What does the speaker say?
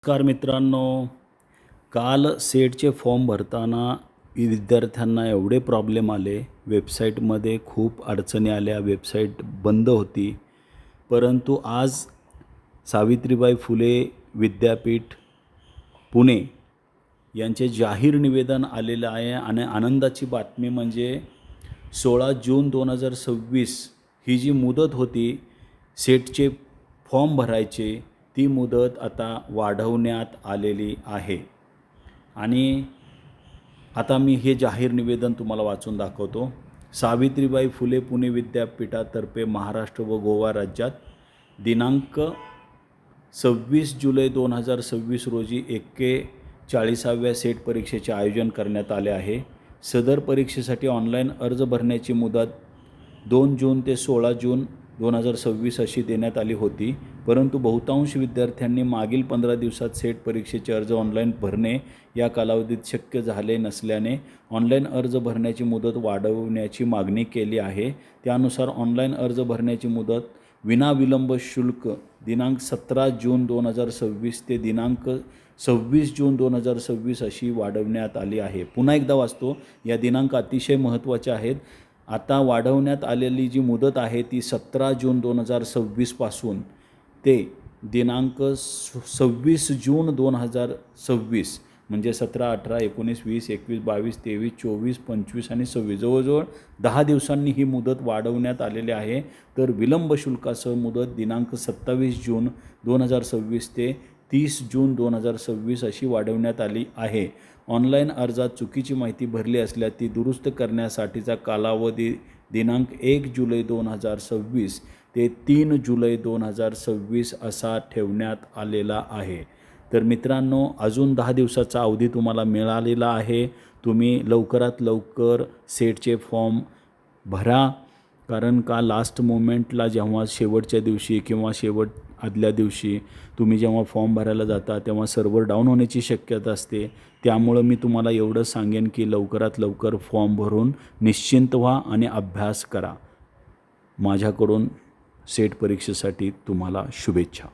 नमस्कार मित्रांनो, काल सेटचे फॉर्म भरताना विद्यार्थ्यांना एवढे प्रॉब्लेम आले, वेबसाईटमध्ये खूप अडचणी आल्या, वेबसाईट बंद होती. परंतु आज सावित्रीबाई फुले विद्यापीठ पुणे यांचे जाहीर निवेदन आलेलं आहे आणि आनंदाची बातमी म्हणजे 16 जून 2026 ही जी मुदत होती सेटचे फॉर्म भरायचे, ती मुदत आता वाढवण्यात आलेली आहे. आणि आता मी हे जाहीर निवेदन तुम्हाला वाचून दाखवतो. सावित्रीबाई फुले पुणे विद्यापीठातर्फे महाराष्ट्र व गोवा राज्यात दिनांक 26 जुलै 2026 रोजी 41व्या सेट परीक्षेचे आयोजन करण्यात आले आहे. सदर परीक्षेसाठी ऑनलाईन अर्ज भरण्याची मुदत 2 जून ते 16 जून 2026 अशी देण्यात आली होती. परंतु बहुतांश विद्यार्थ्यांनी मागील 15 दिवसात सेट परीक्षेचे अर्ज ऑनलाईन भरणे या कालावधीत शक्य झाले नसल्याने ऑनलाईन अर्ज भरण्याची मुदत वाढवण्याची मागणी केली आहे. त्यानुसार ऑनलाईन अर्ज भरण्याची मुदत विनाविलंब शुल्क दिनांक 17 जून 2026 ते दिनांक 26 जून 2026 अशी वाढवण्यात आली आहे. पुन्हा एकदा वाचतो, या दिनांक अतिशय महत्त्वाचे आहेत. आता वाढवण्यात आलेली जी मुदत आहे ती 17 जून 2026 पासून ते दिनांक 26 जून 2026 म्हणजे 17, 18, 19, 20, 21, 22, 23, 24, 25 आणि 26 जवळजवळ 10 दिवसांनी ही मुदत वाढवण्यात आलेली आहे. तर विलंब शुल्कासह मुदत दिनांक 27 जून 2026 ते 30 जून 2026 अशी वाढवण्यात आली आहे. ऑनलाईन अर्जात चुकीची माहिती भरली असल्यास ती दुरुस्त करण्यासाठीचा कालावधी दिनांक 1 जुलै 2026 ते 3 जुलै 2026 असा ठेवण्यात आलेला आहे. तर मित्रांनो, अजून 10 दिवसाचा अवधी तुम्हाला मिळालेला आहे. तुम्ही लवकरात लवकर सेटचे फॉर्म भरा, कारण का लास्ट मोमेंटला जेव्हा शेवटच्या दिवशी किंवा आदल्या दिवशी तुम्ही जेव्हा फॉर्म भरायला जाता तेव्हा सर्व्हर डाऊन होण्याची शक्यता असते. त्यामुळं मी तुम्हाला एवढं सांगेन की लवकरात लवकर फॉर्म भरून निश्चिंत व्हा आणि अभ्यास करा. माझ्याकडून सेट परीक्षेसाठी तुम्हाला शुभेच्छा.